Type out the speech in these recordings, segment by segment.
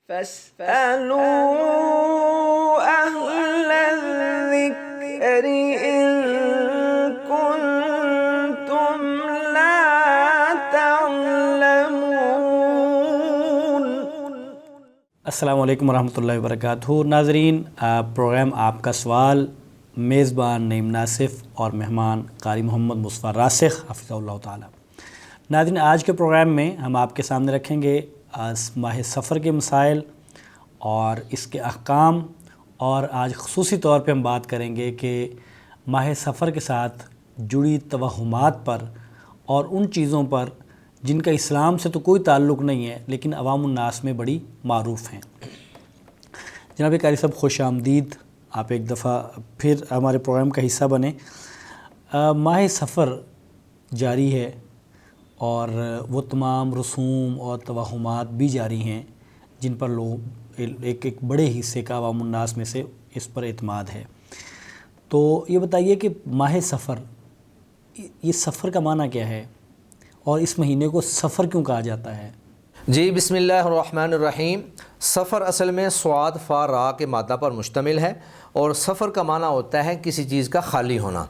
فاسألوا أهل الذكر إن كنتم لا تعلمون۔ السلام علیکم ورحمۃ اللہ وبرکاتہ۔ ناظرین، پروگرام آپ کا سوال، میزبان نعیم ناصف اور مہمان قاری محمد مصطفیٰ راسخ حفظہ اللہ تعالی۔ ناظرین، آج کے پروگرام میں ہم آپ کے سامنے رکھیں گے ماہ سفر کے مسائل اور اس کے احکام، اور آج خصوصی طور پہ ہم بات کریں گے کہ ماہ سفر کے ساتھ جڑی توہمات پر اور ان چیزوں پر جن کا اسلام سے تو کوئی تعلق نہیں ہے لیکن عوام الناس میں بڑی معروف ہیں۔ جناب قاری صاحب، خوش آمدید، آپ ایک دفعہ پھر ہمارے پروگرام کا حصہ بنیں۔ ماہ سفر جاری ہے اور وہ تمام رسوم اور توہمات بھی جاری ہیں جن پر لوگ ایک بڑے حصے کا عوام الناس میں سے اس پر اعتماد ہے۔ تو یہ بتائیے کہ ماہ سفر، یہ سفر کا معنی کیا ہے اور اس مہینے کو سفر کیوں کہا جاتا ہے؟ جی، بسم اللہ الرحمن الرحیم۔ سفر اصل میں صاد فا را کے مادہ پر مشتمل ہے، اور سفر کا معنی ہوتا ہے کسی چیز کا خالی ہونا۔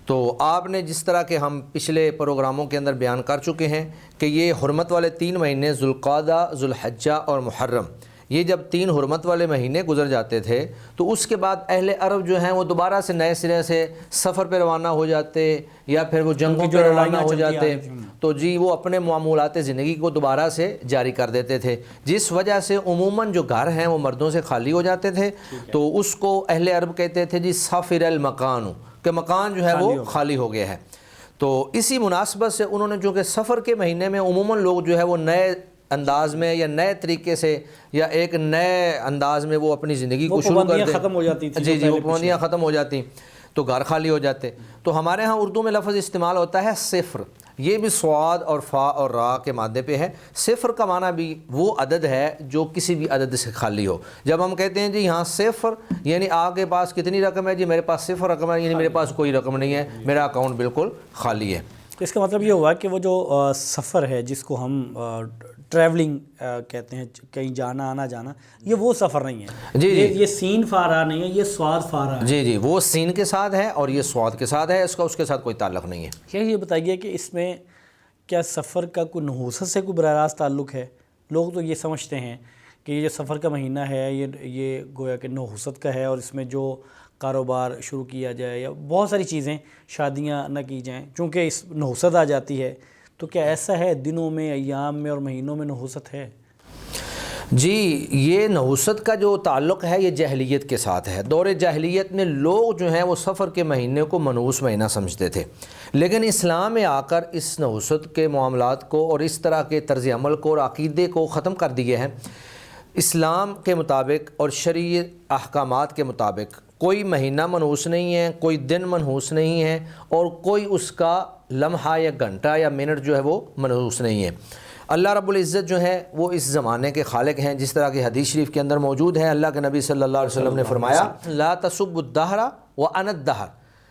تو آپ نے جس طرح کہ ہم پچھلے پروگراموں کے اندر بیان کر چکے ہیں کہ یہ حرمت والے 3 مہینے ذوالقعدہ، ذوالحجہ اور محرم، یہ جب 3 حرمت والے مہینے گزر جاتے تھے تو اس کے بعد اہل عرب جو ہیں وہ دوبارہ سے نئے سرے سے سفر پہ روانہ ہو جاتے یا پھر وہ جنگوں پہ روانہ ہو جاتے، تو جی وہ اپنے معمولات زندگی کو دوبارہ سے جاری کر دیتے تھے، جس وجہ سے عموماً جو گھر ہیں وہ مردوں سے خالی ہو جاتے تھے۔ تو اس کو اہل عرب کہتے تھے جی سافر المکان، کہ مکان جو ہے وہ خالی ہو گیا ہے۔ تو اسی مناسبت سے انہوں نے چونکہ سفر کے مہینے میں عموماً لوگ جو ہے وہ نئے انداز میں یا نئے طریقے سے یا ایک نئے انداز میں وہ اپنی زندگی کو شروع کر دیں، ختم ہو جاتی تھی، جی وہ پابندیاں ختم ہو جاتی تو گھر خالی ہو جاتے۔ تو ہمارے ہاں اردو میں لفظ استعمال ہوتا ہے صفر، یہ بھی صاد اور فا اور را کے مادے پہ ہے۔ صفر کا معنی بھی وہ عدد ہے جو کسی بھی عدد سے خالی ہو۔ جب ہم کہتے ہیں جی یہاں صفر، یعنی آپ کے پاس کتنی رقم ہے؟ جی میرے پاس صفر رقم ہے، یعنی میرے پاس کوئی رقم نہیں ہے، میرا اکاؤنٹ بالکل خالی ہے۔ اس کا مطلب یہ ہوا کہ وہ جو سفر ہے جس کو ہم ٹریولنگ کہتے ہیں، کہیں جانا آنا جانا، یہ وہ سفر نہیں ہے۔ جی یہ سین فارا نہیں ہے، یہ سواد فارا ہے۔ جی وہ سین کے ساتھ ہے اور یہ سواد کے ساتھ ہے، اس کے ساتھ کوئی تعلق نہیں ہے۔ یہ بتائیے کہ اس میں کیا سفر کا کوئی نحوست سے کوئی براہ راست تعلق ہے؟ لوگ تو یہ سمجھتے ہیں کہ یہ جو سفر کا مہینہ ہے یہ گویا کہ نحوست کا ہے، اور اس میں جو کاروبار شروع کیا جائے یا بہت ساری چیزیں، شادیاں نہ کی جائیں، چونکہ اس نحوست آ جاتی ہے۔ تو کیا ایسا ہے دنوں میں، ایام میں اور مہینوں میں نحوست ہے؟ جی، یہ نحوست کا جو تعلق ہے یہ جاہلیت کے ساتھ ہے۔ دور جاہلیت میں لوگ جو ہیں وہ سفر کے مہینے کو منحوس مہینہ سمجھتے تھے، لیکن اسلام میں آ کر اس نحوست کے معاملات کو اور اس طرح کے طرز عمل کو اور عقیدے کو ختم کر دیے ہیں۔ اسلام کے مطابق اور شرعی احکامات کے مطابق کوئی مہینہ منحوس نہیں ہے، کوئی دن منحوس نہیں ہے، اور کوئی اس کا لمحہ یا گھنٹہ یا منٹ جو ہے وہ منحوس نہیں ہے۔ اللہ رب العزت جو ہے وہ اس زمانے کے خالق ہیں، جس طرح کہ حدیث شریف کے اندر موجود ہے۔ اللہ کے نبی صلی اللہ علیہ وسلم نے فرمایا لا تسبوا الدہر وانا الدہر،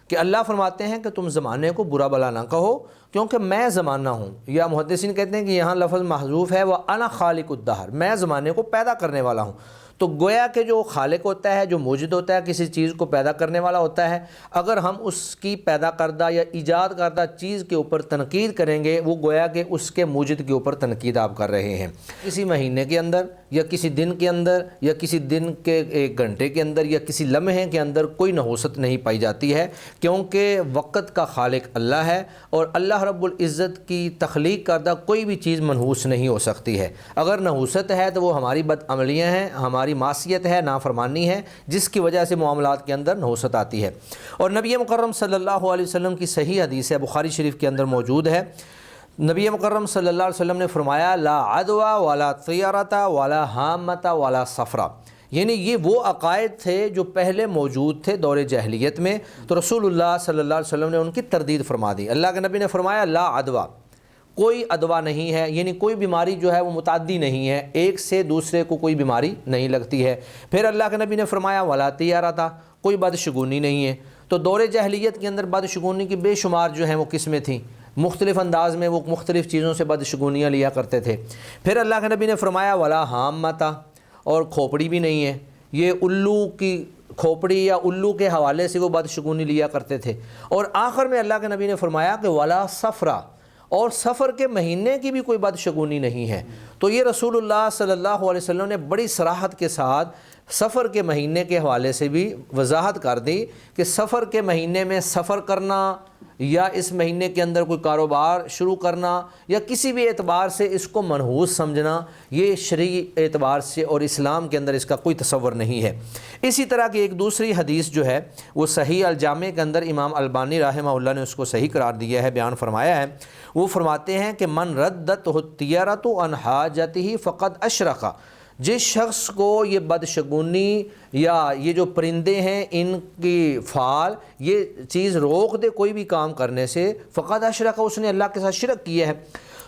کہ اللہ فرماتے ہیں کہ تم زمانے کو برا بلا نہ کہو کیونکہ میں زمانہ ہوں، یا محدثین کہتے ہیں کہ یہاں لفظ محذوف ہے وانا خالق الدہر، میں زمانے کو پیدا کرنے والا ہوں۔ تو گویا کہ جو خالق ہوتا ہے، جو موجد ہوتا ہے، کسی چیز کو پیدا کرنے والا ہوتا ہے، اگر ہم اس کی پیدا کردہ یا ایجاد کردہ چیز کے اوپر تنقید کریں گے، وہ گویا کہ اس کے موجد کے اوپر تنقید آپ کر رہے ہیں۔ کسی مہینے کے اندر یا کسی دن کے اندر یا کسی دن کے 1 گھنٹے کے اندر یا کسی لمحے کے اندر کوئی نحوست نہیں پائی جاتی ہے، کیونکہ وقت کا خالق اللہ ہے، اور اللہ رب العزت کی تخلیق کردہ کوئی بھی چیز منحوس نہیں ہو سکتی ہے۔ اگر نحوست ہے تو وہ ہماری بدعملیاں ہیں، ہماری معصیت ہے، نافرمانی ہے، جس کی وجہ سے معاملات کے اندر نحوست آتی ہے۔ اور نبی مکرم صلی اللہ علیہ وسلم کی صحیح حدیث ہے، بخاری شریف کے اندر موجود ہے۔ نبی مکرم صلی اللہ علیہ وسلم نے فرمایا لا عدوى ولا طیرۃ ولا حامۃ ولا صفرا، یعنی یہ وہ عقائد تھے جو پہلے موجود تھے دور جاہلیت میں، تو رسول اللہ صلی اللہ علیہ وسلم نے ان کی تردید فرما دی۔ اللہ کے نبی نے فرمایا لا عدوى، کوئی ادوا نہیں ہے، یعنی کوئی بیماری جو ہے وہ متعدی نہیں ہے، ایک سے دوسرے کو کوئی بیماری نہیں لگتی ہے۔ پھر اللہ کے نبی نے فرمایا ولا طیرۃ، کوئی بدشگونی نہیں ہے۔ تو دور جاہلیت کے اندر بدشگونی کی بے شمار جو ہیں وہ قسمیں تھیں، مختلف انداز میں وہ مختلف چیزوں سے بدشگونیاں لیا کرتے تھے۔ پھر اللہ کے نبی نے فرمایا ولا حامۃ، اور کھوپڑی بھی نہیں ہے، یہ الو کی کھوپڑی یا الو کے حوالے سے وہ بدشگونی لیا کرتے تھے۔ اور آخر میں اللہ کے نبی نے فرمایا کہ ولا سفرا، اور سفر کے مہینے کی بھی کوئی بدشگونی نہیں ہے۔ تو یہ رسول اللہ صلی اللہ علیہ وسلم نے بڑی صراحت کے ساتھ سفر کے مہینے کے حوالے سے بھی وضاحت کر دی کہ سفر کے مہینے میں سفر کرنا یا اس مہینے کے اندر کوئی کاروبار شروع کرنا یا کسی بھی اعتبار سے اس کو منحوس سمجھنا، یہ شرعی اعتبار سے اور اسلام کے اندر اس کا کوئی تصور نہیں ہے۔ اسی طرح کی ایک دوسری حدیث جو ہے وہ صحیح الجامع کے اندر امام البانی رحمہ اللہ نے اس کو صحیح قرار دیا ہے، بیان فرمایا ہے۔ وہ فرماتے ہیں کہ من ردت الطیرۃ عن حاجتہ فقد اشرک، جس شخص کو یہ بدشگونی یا یہ جو پرندے ہیں ان کی فعال یہ چیز روک دے کوئی بھی کام کرنے سے، فقد اشرک، اس نے اللہ کے ساتھ شرک کیا ہے۔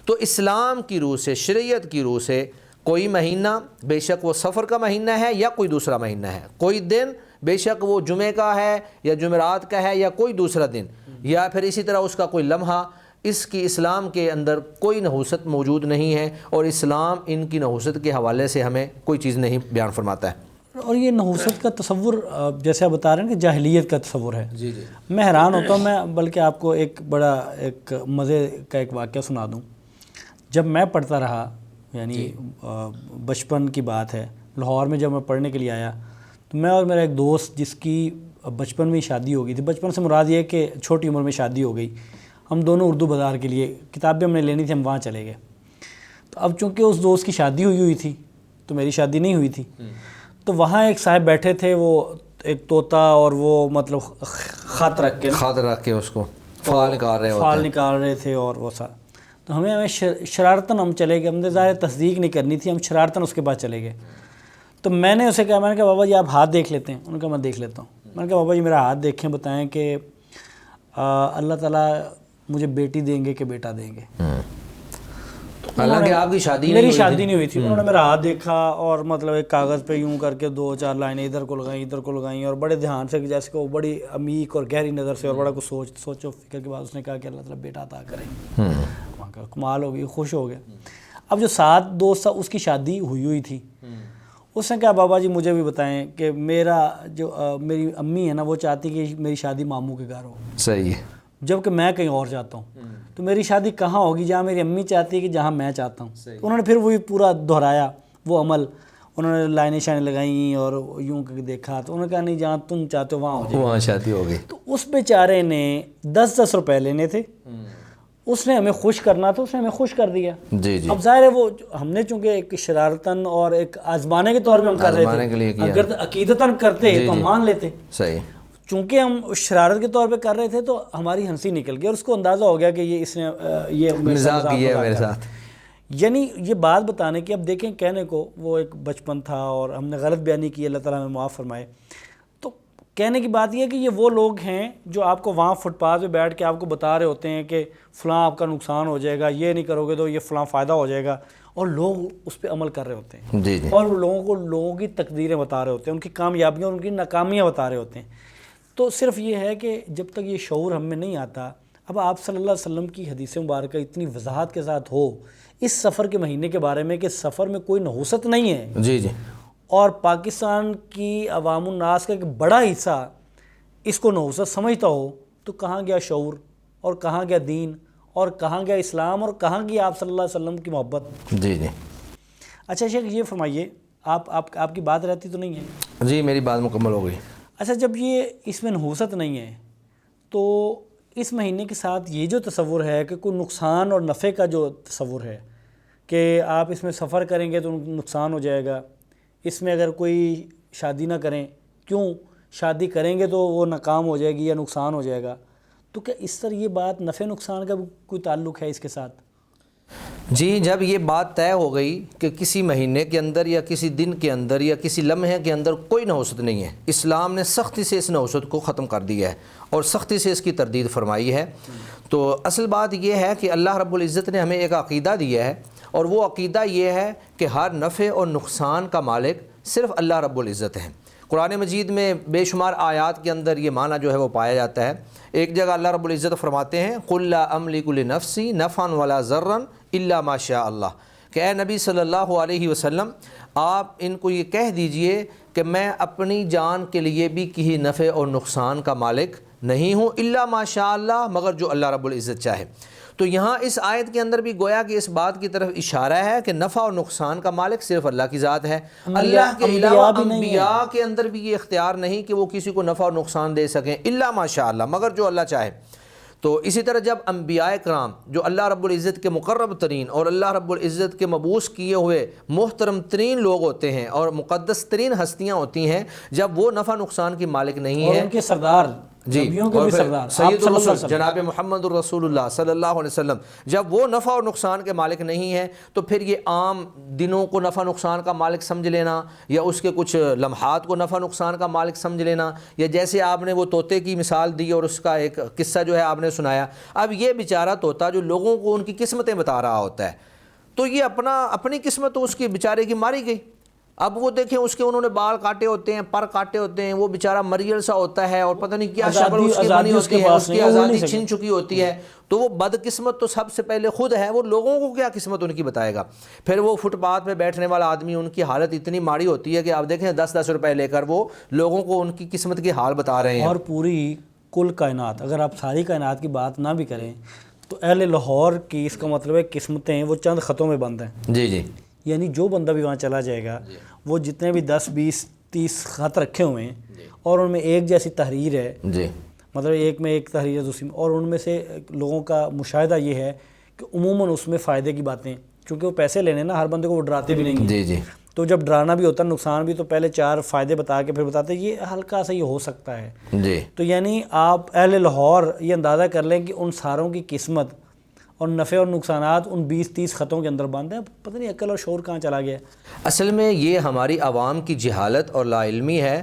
تو اسلام کی روح سے، شریعت کی روح سے کوئی مہینہ بے شک وہ سفر کا مہینہ ہے یا کوئی دوسرا مہینہ ہے، کوئی دن بے شک وہ جمعہ کا ہے یا جمعرات کا ہے یا کوئی دوسرا دن، یا پھر اسی طرح اس کا کوئی لمحہ، اس کی اسلام کے اندر کوئی نحوست موجود نہیں ہے، اور اسلام ان کی نحوست کے حوالے سے ہمیں کوئی چیز نہیں بیان فرماتا ہے۔ اور یہ نحوست کا تصور جیسے آپ بتا رہے ہیں کہ جاہلیت کا تصور ہے، جی جی، میں حیران ہوتا ہوں۔ میں بلکہ آپ کو ایک بڑا ایک مزے کا ایک واقعہ سنا دوں۔ جب میں پڑھتا رہا، یعنی بچپن کی بات ہے، لاہور میں جب میں پڑھنے کے لیے آیا تو میں اور میرا ایک دوست جس کی بچپن میں ہی شادی ہو گئی تھی، بچپن سے مراد یہ ہے کہ چھوٹی عمر میں شادی ہو گئی، ہم دونوں اردو بازار کے لیے کتابیں ہم نے لینی تھی، ہم وہاں چلے گئے۔ تو اب چونکہ اس دوست کی شادی ہوئی تھی تو میری شادی نہیں ہوئی تھی، تو وہاں ایک صاحب بیٹھے تھے، وہ ایک طوطا اور وہ مطلب خط رکھ کے اس کو فال نکال رہے تھے اور وہ سا، تو ہمیں شرارتاً ہم چلے گئے، ہم نے ظاہر تصدیق نہیں کرنی تھی، ہم شرارتاً اس کے پاس چلے گئے۔ تو میں نے اسے کہا، میں نے کہا بابا جی آپ ہاتھ دیکھ لیتے ہیں؟ انہوں نے کہا میں دیکھ لیتا ہوں۔ میں نے کہا بابا جی میرا ہاتھ دیکھیں، بتائیں کہ اللہ تعالیٰ مجھے بیٹی دیں گے کہ بیٹا دیں گے؟ حالانکہ آپ کی شادی میری شادی نہیں ہوئی تھی۔ انہوں نے میرا ہاتھ دیکھا اور مطلب ایک کاغذ پہ یوں کر کے 2-4 لائنیں ادھر کو لگائیں اور بڑے دھیان سے، جیسے کہ وہ بڑی عمیق اور گہری نظر سے اور بڑا کچھ سوچ و فکر کے بعد اس نے کہا کہ اللہ تعالیٰ بیٹا عطا کریں۔ وہاں کا کمال ہو گئی، خوش ہو گیا۔ اب جو 7 دوست تھا اس کی شادی ہوئی تھی، اس نے کہا بابا جی مجھے بھی بتائیں کہ میری امی ہے نا وہ چاہتی کہ میری شادی ماموں کے گھر ہو، صحیح ہے، جبکہ میں کہیں اور جاتا ہوں، تو میری شادی کہاں ہوگی؟ جہاں میری امی چاہتی ہے کہ جہاں میں چاہتا ہوں۔ تو انہوں نے پھر وہی پورا دہرایا وہ عمل، انہوں نے لائنیں شائنیں لگائیں اور یوں کہ دیکھا، تو انہوں نے کہا نہیں جہاں تم چاہتے ہو وہاں ہو جائے، وہاں شادی ہو گئی۔ تو اس بیچارے نے 10 روپے لینے تھے، اس نے ہمیں خوش کرنا تھا، اس نے ہمیں خوش کر دیا۔ جی جی، اب ظاہر ہے وہ ہم نے چونکہ ایک شرارتاً اور ایک آزمانے کے طور پہ ہم کر رہے تھے، اگر عقیدتاً کرتے تو ہم مان لیتے، صحیح، چونکہ ہم شرارت کے طور پہ کر رہے تھے تو ہماری ہنسی نکل گئی اور اس کو اندازہ ہو گیا کہ یہ اس نے یہ مذاق کیا ہے میرے ساتھ۔ یعنی یہ بات بتانے کی، اب دیکھیں کہنے کو وہ ایک بچپن تھا اور ہم نے غلط بیانی کی، اللہ تعالیٰ ہمیں معاف فرمائے۔ تو کہنے کی بات یہ ہے کہ یہ وہ لوگ ہیں جو آپ کو وہاں فٹ پاتھ پہ بیٹھ کے آپ کو بتا رہے ہوتے ہیں کہ فلاں آپ کا نقصان ہو جائے گا، یہ نہیں کرو گے تو یہ فلاں فائدہ ہو جائے گا، اور لوگ اس پہ عمل کر رہے ہوتے ہیں، جی جی، اور لوگوں کی تقدیریں بتا رہے ہوتے ہیں، ان کی کامیابیاں اور ان کی ناکامیاں بتا رہے ہوتے ہیں۔ تو صرف یہ ہے کہ جب تک یہ شعور ہم میں نہیں آتا، اب آپ صلی اللہ علیہ وسلم کی حدیث مبارکہ اتنی وضاحت کے ساتھ ہو اس سفر کے مہینے کے بارے میں کہ سفر میں کوئی نحوست نہیں ہے، جی جی، اور پاکستان کی عوام الناس کا ایک بڑا حصہ اس کو نحوست سمجھتا ہو، تو کہاں گیا شعور، اور کہاں گیا دین، اور کہاں گیا اسلام، اور کہاں گیا آپ صلی اللہ علیہ وسلم کی محبت؟ جی جی۔ اچھا شیخ یہ فرمائیے، آپ کی بات رہتی تو نہیں ہے؟ جی میری بات مکمل ہو گئی۔ اچھا جب یہ اس میں نحوست نہیں ہے تو اس مہینے کے ساتھ یہ جو تصور ہے کہ کوئی نقصان اور نفع کا جو تصور ہے کہ آپ اس میں سفر کریں گے تو نقصان ہو جائے گا، اس میں اگر کوئی شادی نہ کریں، کیوں شادی کریں گے تو وہ ناکام ہو جائے گی یا نقصان ہو جائے گا، تو کیا اس طرح یہ بات نفع نقصان کا کوئی تعلق ہے اس کے ساتھ؟ جی جب یہ بات طے ہو گئی کہ کسی مہینے کے اندر یا کسی دن کے اندر یا کسی لمحے کے اندر کوئی نحوست نہیں ہے، اسلام نے سختی سے اس نحوست کو ختم کر دیا ہے اور سختی سے اس کی تردید فرمائی ہے، تو اصل بات یہ ہے کہ اللہ رب العزت نے ہمیں ایک عقیدہ دیا ہے، اور وہ عقیدہ یہ ہے کہ ہر نفع اور نقصان کا مالک صرف اللہ رب العزت ہے۔ قرآن مجید میں بے شمار آیات کے اندر یہ معنی جو ہے وہ پایا جاتا ہے۔ ایک جگہ اللہ رب العزت فرماتے ہیں قُلْ لَا أَمْلِكُ لِنَفْسِي نَفْعًا وَلَا ضَرًّا إِلَّا مَا شَاءَ اللَّهُ، کہ اے نبی صلی اللہ علیہ وسلم آپ ان کو یہ کہہ دیجئے کہ میں اپنی جان کے لیے بھی کسی نفع اور نقصان کا مالک نہیں ہوں الا ماشاء اللہ، مگر جو اللہ رب العزت چاہے۔ تو یہاں اس آیت کے اندر بھی گویا کہ اس بات کی طرف اشارہ ہے کہ نفع اور نقصان کا مالک صرف اللہ کی ذات ہے، اللہ کے علاوہ انبیاء کے اندر بھی یہ اختیار نہیں کہ وہ کسی کو نفع اور نقصان دے سکیں الا ماشاء اللہ، مگر جو اللہ چاہے۔ تو اسی طرح جب انبیاء کرام جو اللہ رب العزت کے مقرب ترین اور اللہ رب العزت کے مبعوث کیے ہوئے محترم ترین لوگ ہوتے ہیں اور مقدس ترین ہستیاں ہوتی ہیں، جب وہ نفع نقصان کی مالک نہیں اور ہے، ان کے سردار جی، نبیوں کے اور بھی پھر سردار سید الرسل جناب محمد الرسول اللہ صلی اللہ علیہ وسلم جب وہ نفع اور نقصان کے مالک نہیں ہیں، تو پھر یہ عام دنوں کو نفع نقصان کا مالک سمجھ لینا یا اس کے کچھ لمحات کو نفع نقصان کا مالک سمجھ لینا، یا جیسے آپ نے وہ طوطے کی مثال دی اور اس کا ایک قصہ جو ہے آپ نے سنایا، اب یہ بیچارہ طوطا جو لوگوں کو ان کی قسمتیں بتا رہا ہوتا ہے، تو یہ اپنی قسمت تو اس کی بیچارے کی ماری گئی۔ اب وہ دیکھیں اس کے انہوں نے بال کاٹے ہوتے ہیں، پر کاٹے ہوتے ہیں، وہ بیچارہ مریل سا ہوتا ہے اور پتہ نہیں کیا شکل اس کی بنی ہوتی ہے، اس کی آزادی چھن چکی ہوتی ہے، تو وہ بد قسمت تو سب سے پہلے خود ہے، وہ لوگوں کو کیا قسمت ان کی بتائے گا۔ پھر وہ فٹ پاتھ پہ بیٹھنے والا آدمی، ان کی حالت اتنی ماڑی ہوتی ہے کہ آپ دیکھیں 10-10 روپے لے کر وہ لوگوں کو ان کی قسمت کی حال بتا رہے ہیں۔ اور پوری کل کائنات، اگر آپ ساری کائنات کی بات نہ بھی کریں تو اہل لاہور کی اس کا مطلب ہے قسمتیں وہ چند خطوں میں بند ہیں۔ جی جی، یعنی جو بندہ بھی وہاں چلا جائے گا وہ جتنے بھی 10-20-30 خط رکھے ہوئے ہیں اور ان میں ایک جیسی تحریر ہے، جی، مطلب ایک میں ایک تحریر ہے دوسری میں، اور ان میں سے لوگوں کا مشاہدہ یہ ہے کہ عموماً اس میں فائدے کی باتیں، کیونکہ وہ پیسے لینے نا ہر بندے کو وہ ڈراتے بھی نہیں ہیں، جی جی، تو جب ڈرانا بھی ہوتا ہے نقصان بھی، تو پہلے 4 فائدے بتا کے پھر بتاتے ہیں یہ ہلکا سا یہ ہو سکتا ہے۔ جی، تو یعنی آپ اہل لاہور یہ اندازہ کر لیں کہ ان ساروں کی قسمت اور نفع اور نقصانات ان 20-30 خطوں کے اندر بند ہیں، پتہ نہیں عقل اور شعور کہاں چلا گیا۔ اصل میں یہ ہماری عوام کی جہالت اور لا علمی ہے۔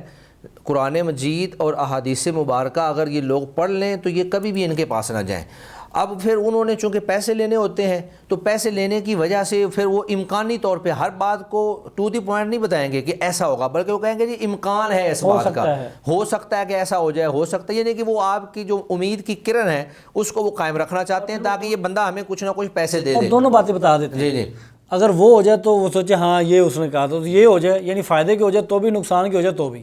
قرآن مجید اور احادیث مبارکہ اگر یہ لوگ پڑھ لیں تو یہ کبھی بھی ان کے پاس نہ جائیں۔ اب پھر انہوں نے چونکہ پیسے لینے ہوتے ہیں تو پیسے لینے کی وجہ سے پھر وہ امکانی طور پہ ہر بات کو ٹو دی پوائنٹ نہیں بتائیں گے کہ ایسا ہوگا، بلکہ وہ کہیں گے جی امکان ہے اس بات کا، ہو سکتا ہے کہ ایسا ہو جائے، ہو سکتا ہے، یعنی کہ وہ آپ کی جو امید کی کرن ہے اس کو وہ قائم رکھنا چاہتے ہیں تاکہ یہ بندہ ہمیں کچھ نہ کچھ پیسے دے دے۔ دونوں باتیں بتا دیتے ہیں، جی جی، اگر وہ ہو جائے تو وہ سوچے ہاں یہ اس نے کہا، تو یہ ہو جائے، یعنی فائدے کی ہو جائے تو بھی، نقصان کی ہو جائے تو بھی۔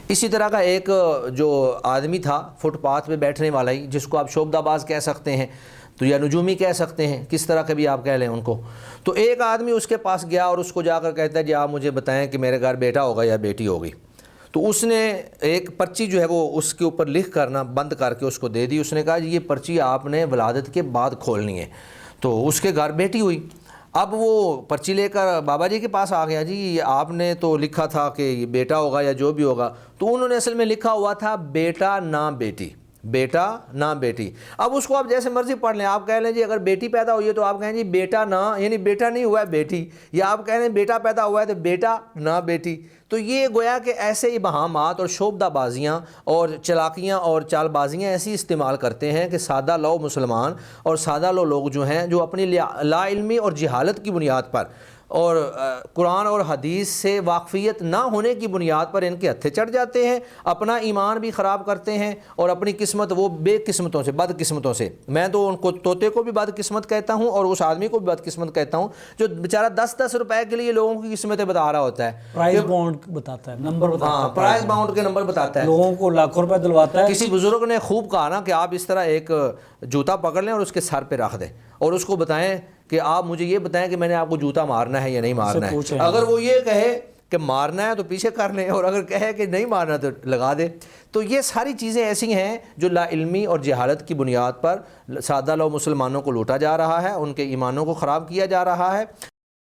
اسی طرح کا ایک جو آدمی تھا فٹ پاتھ پہ بیٹھنے والا ہی، جس کو آپ شوبدہ باز کہہ سکتے ہیں تو یا نجومی کہہ سکتے ہیں، کس طرح کے بھی آپ کہہ لیں ان کو، تو ایک آدمی اس کے پاس گیا اور اس کو جا کر کہتا ہے جی آپ مجھے بتائیں کہ میرے گھر بیٹا ہوگا یا بیٹی ہوگی۔ تو اس نے ایک پرچی جو ہے وہ اس کے اوپر لکھ کرنا بند کر کے اس کو دے دی۔ اس نے کہا جی یہ پرچی آپ نے ولادت کے بعد کھولنی ہے۔ تو اس کے گھر بیٹی ہوئی، اب وہ پرچی لے کر بابا جی کے پاس آ گیا، جی آپ نے تو لکھا تھا کہ یہ بیٹا ہوگا یا جو بھی ہوگا، تو انہوں نے اصل میں لکھا ہوا تھا بیٹا نہ بیٹی، بیٹا نہ بیٹی۔ اب اس کو آپ جیسے مرضی پڑھ لیں، آپ کہہ لیں جی اگر بیٹی پیدا ہوئی ہے تو آپ کہیں جی بیٹا نہ، یعنی بیٹا نہیں ہوا ہے بیٹی، یا آپ کہہ لیں بیٹا پیدا ہوا ہے تو بیٹا نہ بیٹی۔ تو یہ گویا کہ ایسے ابہامات اور شوبدہ بازیاں اور چلاکیاں اور چال بازیاں ایسی استعمال کرتے ہیں کہ سادہ لو مسلمان اور سادہ لوگ جو ہیں، جو اپنی لا علمی اور جہالت کی بنیاد پر اور قرآن اور حدیث سے واقفیت نہ ہونے کی بنیاد پر ان کے ہتھے چڑھ جاتے ہیں، اپنا ایمان بھی خراب کرتے ہیں اور اپنی قسمت وہ بے قسمتوں سے، بد قسمتوں سے، میں تو ان کو طوطے کو بھی بد قسمت کہتا ہوں اور اس آدمی کو بھی بد قسمت کہتا ہوں جو بیچارہ 10-10 روپے کے لیے لوگوں کی قسمتیں بتا رہا ہوتا ہے، پرائز بانڈ بتاتا ہے، نمبر بتاتا ہے، ہاں پرائز باؤنڈ کے نمبر بتاتا ہے، لوگوں کو لاکھوں روپے دلواتا ہے۔ کسی بزرگ نے خوب کہا نا کہ آپ اس طرح ایک جوتا پکڑ لیں اور اس کے سر پہ رکھ دیں اور اس کو بتائیں کہ آپ مجھے یہ بتائیں کہ میں نے آپ کو جوتا مارنا ہے یا نہیں مارنا ہے۔ اگر وہ یہ کہے کہ مارنا ہے تو پیچھے کر لیں اور اگر کہے کہ نہیں مارنا تو لگا دے۔ تو یہ ساری چیزیں ایسی ہیں جو لا علمی اور جہالت کی بنیاد پر سادہ لو مسلمانوں کو لوٹا جا رہا ہے، ان کے ایمانوں کو خراب کیا جا رہا ہے۔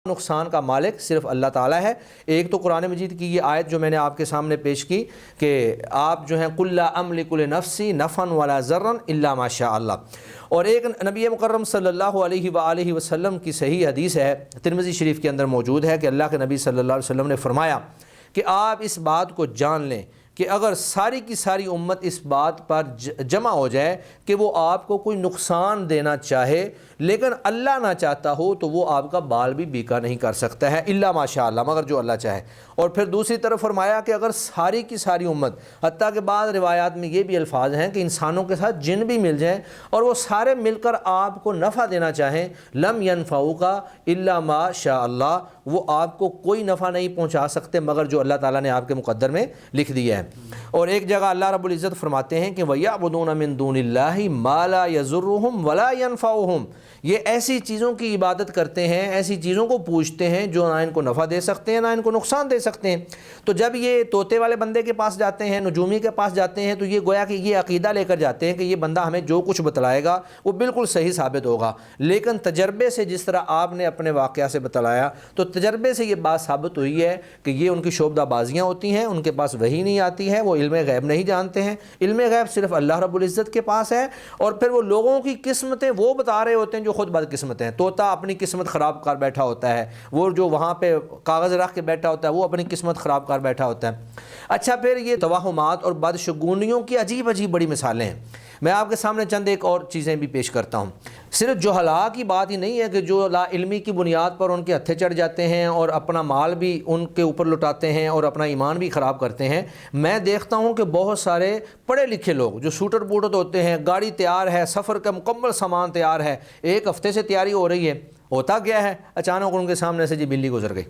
نقصان کا مالک صرف اللہ تعالیٰ ہے۔ ایک تو قرآن مجید کی یہ آیت جو میں نے آپ کے سامنے پیش کی کہ آپ جو ہیں قُل لا املک لنفسی نفعا ولا ضرا الا ما شاء اللہ، اور ایک نبی مکرم صلی اللہ علیہ وآلہ وسلم کی صحیح حدیث ہے، ترمذی شریف کے اندر موجود ہے کہ اللہ کے نبی صلی اللہ علیہ وسلم نے فرمایا کہ آپ اس بات کو جان لیں کہ اگر ساری کی ساری امت اس بات پر جمع ہو جائے کہ وہ آپ کو کوئی نقصان دینا چاہے لیکن اللہ نہ چاہتا ہو تو وہ آپ کا بال بھی بیکا نہیں کر سکتا ہے الا ماشاء اللہ، مگر جو اللہ چاہے۔ اور پھر دوسری طرف فرمایا کہ اگر ساری کی ساری امت، حتیٰ کہ بعض روایات میں یہ بھی الفاظ ہیں کہ انسانوں کے ساتھ جن بھی مل جائیں اور وہ سارے مل کر آپ کو نفع دینا چاہیں، لم ينفعوک الا ما شاء اللہ، وہ آپ کو کوئی نفع نہیں پہنچا سکتے مگر جو اللہ تعالیٰ نے آپ کے مقدر میں لکھ دیا ہے۔ اور ایک جگہ اللہ رب العزت فرماتے ہیں کہ وَيَعْبُدُونَ مِن دُونِ اللَّهِ مَا لَا يَضُرُّهُمْ وَلَا يَنفَعُهُمْ، یہ ایسی چیزوں کی عبادت کرتے ہیں، ایسی چیزوں کو پوجتے ہیں جو نہ ان کو نفع دے سکتے ہیں نہ ان کو نقصان دے سکتے ہیں۔ تو جب یہ طوطے والے بندے کے پاس جاتے ہیں، نجومی کے پاس جاتے ہیں، تو یہ گویا کہ یہ عقیدہ لے کر جاتے ہیں کہ یہ بندہ ہمیں جو کچھ بتلائے گا وہ بالکل صحیح ثابت ہوگا، لیکن تجربے سے جس طرح آپ نے اپنے واقعہ سے بتلایا تو تجربے سے یہ بات ثابت ہوئی ہے کہ یہ ان کی شعبدہ بازیاں ہوتی ہیں، ان کے پاس وحی نہیں آتی ہے، وہ علم غیب نہیں جانتے ہیں، علم غیب صرف اللہ رب العزت کے پاس ہے، اور پھر وہ لوگوں کی قسمتیں وہ بتا رہے ہوتے ہیں جو خود بد قسمت ہیں۔ طوطا اپنی قسمت خراب کر بیٹھا ہوتا ہے، وہ جو وہاں پہ کاغذ رکھ کے بیٹھا ہوتا ہے وہ اپنی قسمت خراب کر بیٹھا ہوتا ہے۔ اچھا، پھر یہ توہمات اور بدشگونیوں کی عجیب عجیب بڑی مثالیں ہیں۔ میں آپ کے سامنے چند ایک اور چیزیں بھی پیش کرتا ہوں۔ صرف جہلاء کی بات ہی نہیں ہے کہ جو لا علمی کی بنیاد پر ان کے ہتھے چڑھ جاتے ہیں اور اپنا مال بھی ان کے اوپر لٹاتے ہیں اور اپنا ایمان بھی خراب کرتے ہیں۔ میں دیکھتا ہوں کہ بہت سارے پڑھے لکھے لوگ جو سوٹر بوٹر ہوتے ہیں، گاڑی تیار ہے، سفر کا مکمل سامان تیار ہے، ایک ہفتے سے تیاری ہو رہی ہے، ہوتا کیا ہے اچانک ان کے سامنے سے جی بلی گزر گئی۔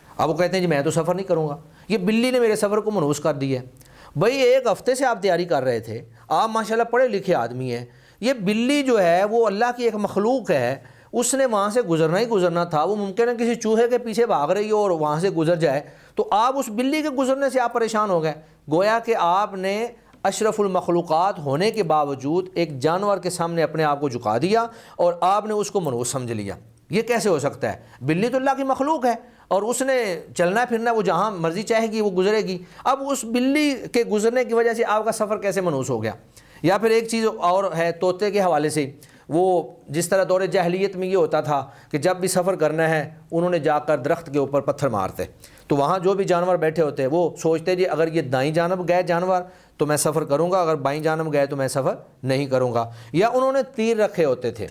اب وہ کہتے ہیں جی میں تو سفر نہیں کروں گا، یہ بلی نے میرے سفر کو منحوس کر دیا ہے۔ بھئی ایک ہفتے سے آپ تیاری کر رہے تھے، آپ ماشاءاللہ پڑھے لکھے آدمی ہیں، یہ بلی جو ہے وہ اللہ کی ایک مخلوق ہے، اس نے وہاں سے گزرنا ہی گزرنا تھا، وہ ممکن ہے کسی چوہے کے پیچھے بھاگ رہی ہو اور وہاں سے گزر جائے، تو آپ اس بلی کے گزرنے سے آپ پریشان ہو گئے۔ گویا کہ آپ نے اشرف المخلوقات ہونے کے باوجود ایک جانور کے سامنے اپنے آپ کو جھکا دیا اور آپ نے اس کو منحوس سمجھ لیا۔ یہ کیسے ہو سکتا ہے؟ بلی تو اللہ کی مخلوق ہے اور اس نے چلنا پھرنا، وہ جہاں مرضی چاہے گی وہ گزرے گی، اب اس بلی کے گزرنے کی وجہ سے آپ کا سفر کیسے منحوس ہو گیا؟ یا پھر ایک چیز اور ہے طوطے کے حوالے سے، وہ جس طرح دور جاہلیت میں یہ ہوتا تھا کہ جب بھی سفر کرنا ہے انہوں نے جا کر درخت کے اوپر پتھر مارتے، تو وہاں جو بھی جانور بیٹھے ہوتے وہ سوچتے جی اگر یہ دائیں جانب گئے جانور تو میں سفر کروں گا، اگر بائیں جانب گئے تو میں سفر نہیں کروں گا۔ یا انہوں نے تیر رکھے ہوتے تھے،